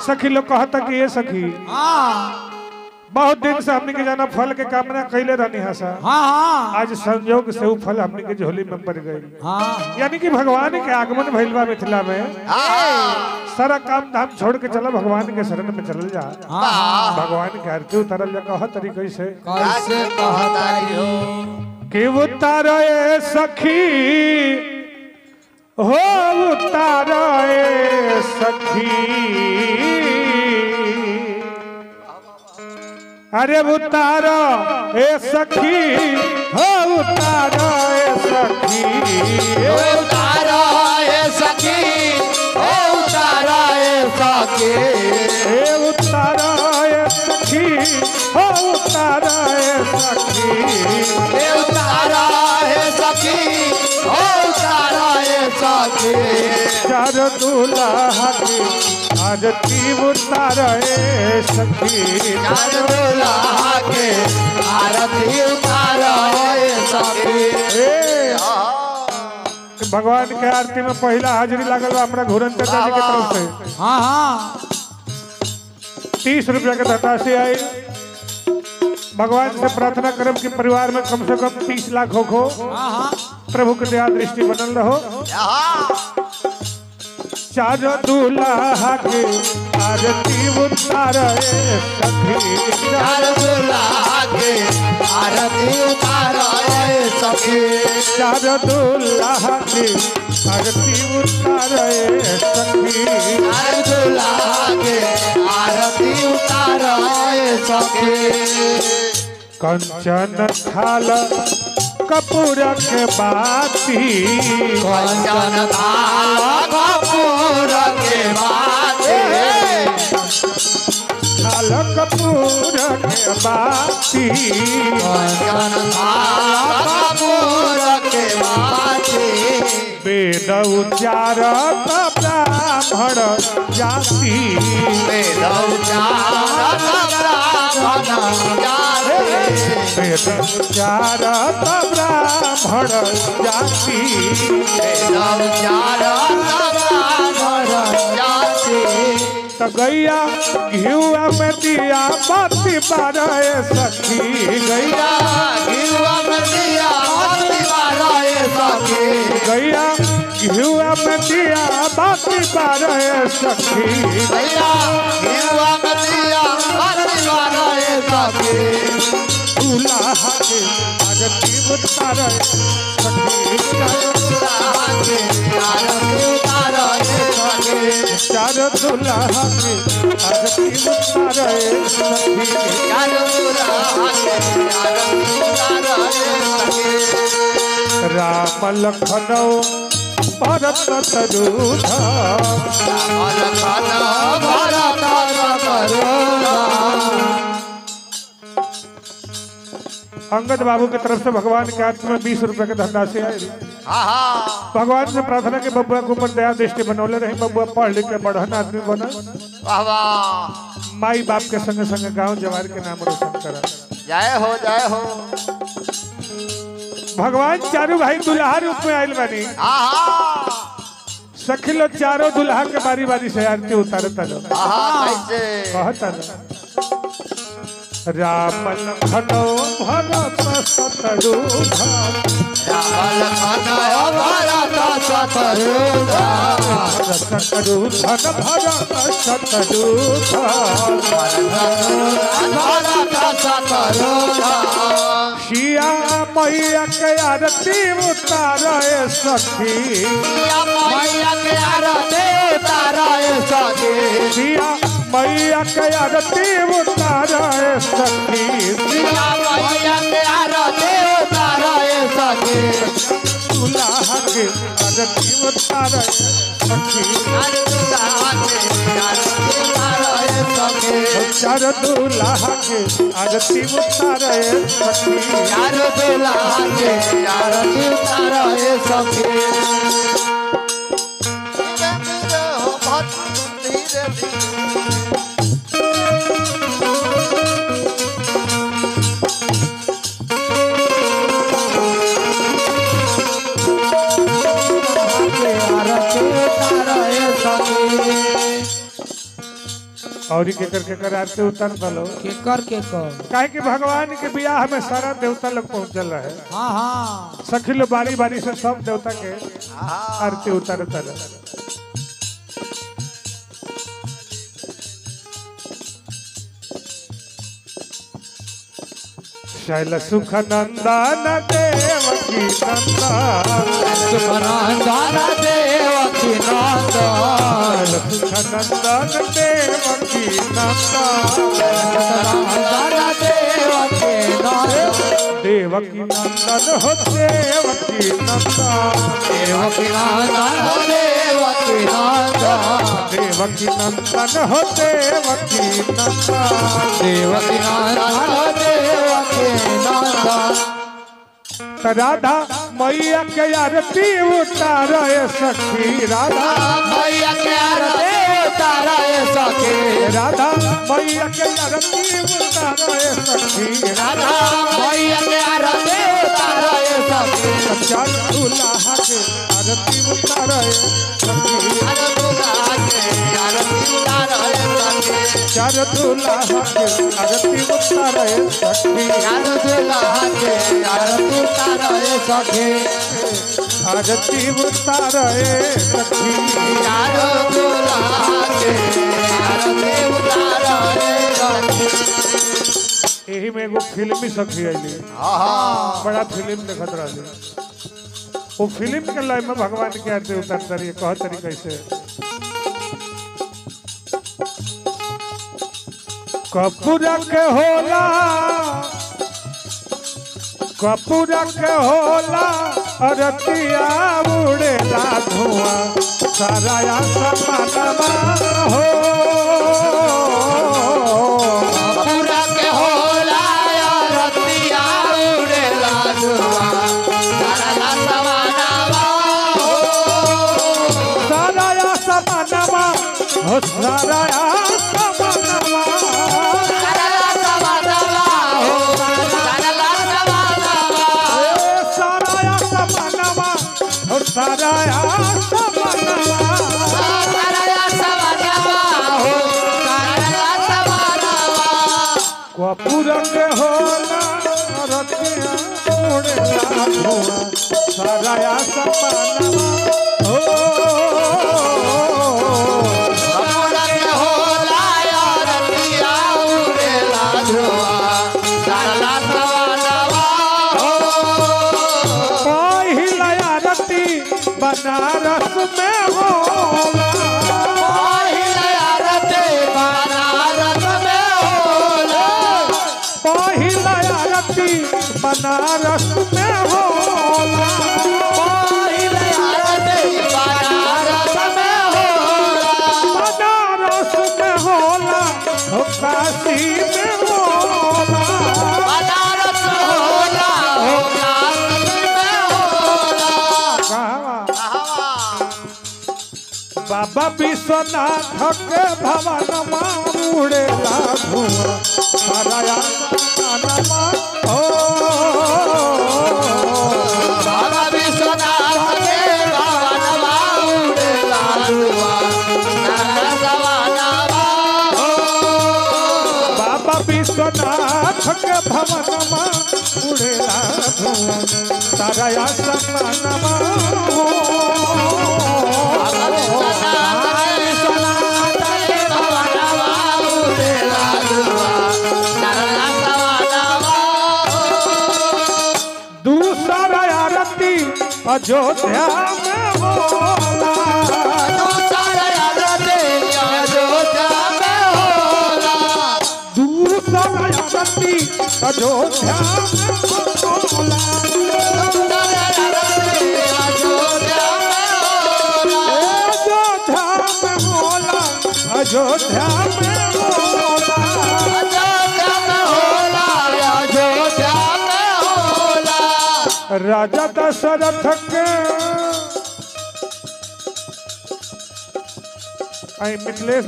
सखी लोग कहता कि ये सखी बहुत दिन से हमने के जाना फल के कामना कैले रहनी हसा। आज संयोग से वो फल हमने के झोली में पड़ गई। यानी कि भगवान के आगमन भइल बा मिथिला में। सारा काम धाम छोड़ के चला भगवान के शरण में चल जा। भगवान के आरती उतारल जा। कह तरीके से कैसे कहता कि उतारे सखी हो उतारे सखी अरे उतारो ए सखी हो उतारो ए सखी उतारा ए सखी ओ उतारा ए सखी ए उतारो ए सखी हो उतारो ए सखी ए उतारा ए सखी ओ उतारा ए सखी चार दूल्हा की आरती उतारो ए सखी चार दूल्हा के आरती उतारा ए सखी। भगवान के आरती में पहला हाजिरी लागल बा हमरा घुरन चाचा जी के तरफ से। 30 रुपया के धतासी आई। भगवान से प्रार्थना करब कि परिवार में कम से कम 30 लाख हो। प्रभु के दया दृष्टि बनल रहो। चार दूल्हा के आरती उतारे सखी चार दूल्हा के आरती उतारा ए सखी चार दूल्हा के आरती उतारे सखी चार दूल्हा के आरती उतारा ए सखी। कंचन थाल कपूर के बाती कंचन थाल कपूर के बाती थाल कपूर के बाती कंचन थाल कपूर के बाती वेद उच्चारत ब्राह्मण जाति वेद उच्चारत ब्राह्मण जाति वेद उच्चारत ब्राह्मण जाति वेद उच्चारत ब्राह्मण जाति। तो गैया घिउआ में दिया बाती बारह सखी गैया घिउआ में दिया बाती बारह सखी गैया घिउआ में दिया बाती बारह सखी गैया घिउआ में दिया बाती बारह सखी। दूल्हा के आरती उतारे सखी चार दूल्हा के आरती उतारे सखी राम लखन भरत तरुधा अंगद बाबू की तरफ से भगवान के हाथ में 20 रुपए के धनराशि आई। भगवान से प्रार्थना के बबुआ के ऊपर दया दृष्टि बनौले रही। बबुआ पढ़ लिख के बढ़न आदमी बना। माई बाप के संग संग गांव जवार के नाम रोशन करा। जय हो जय हो। भगवान चारों भाई दुल्हा रूप में आयल बनी। सखी लोग चारों दुल्हा के बारी बारी से आरती उतारता लो। कहता राम लखन भरत शत्रुघ्न शत्रुघ्न भरत शत्रुघ्न सिया मैया के आरती उतारे सखी मैया के आरती उतारे सखी सिया मैया के आरती उतारे सखी मैया के आरती उतारे सखी दूल्हा के आरती उतारे सखी चार दूल्हा के आरती उतारे सखी चार दूल्हा के आरती उतारे सखी। और के कर आरती उतर दलो के कर काहे कि भगवान के बियाह में सारा देवता लोग पहुंचल रहे। हाँ हाँ सखी लोग बारी बारी से सब देवता के आरती उतर शैल सुख नंदन देवकी नंदन सुख नंदन देवकी नंदन सुख नंदन देवकी नंदन देवकी नंदन देवकी नंदन हो देवकी नंदन देवकी नंदन हो देवकी नंदन देवकी नंदन हो देवकी नंदन देवकी नंदन हो देवकी नंदन राधा मैया के आरती उतारे सखी राधा मैया के आरती उतारे सखी राधा मैया के आरती उतारे सखी राधा मैया के आरती उतारे सखी चार दूल्हा के आरती उतारे सखी चार दूल्हा के आरती उतारे सखी आरती उतारे सखी यही में एगो फिल्मी सखी आईली बड़ा फिल्म देखत रही वो फिल्म के लाइन में भगवान के आरती उतारता रही कह तरीके से कपूरा के होला कपूरा के होला अरतिया उड़ेला धुआं सारा समानमा हो कपूरा के होला अरतिया उड़ेला धुआं सारा समानमा हो सारा समानमा हो सारा समानमा कपूर के होला रतिया उड़ेला धुआं सारा समानमा हो कपूर के होला रतिया उड़ेला धुआं सारा समानमा हो पहिला आरती बनारस में होला पहिला आरती बनारस में होला बनारस में होला हो काशी में होला बाबा विश्वनाथ के भवन में उड़ेला धुआं सारा समानमा हो बाबा विश्वनाथ के भवन में उड़ेला धुआं सारा समानमा हो बाबा विश्वनाथ के भवन में उड़ेला धुआं सारा समानमा हो दूसरा आरती अयोध्या में होला दूसरा आरती अयोध्या में होला दूसरा आरती अयोध्या में होला अयोध्या में होला राजा दशरथ के मिथिलेश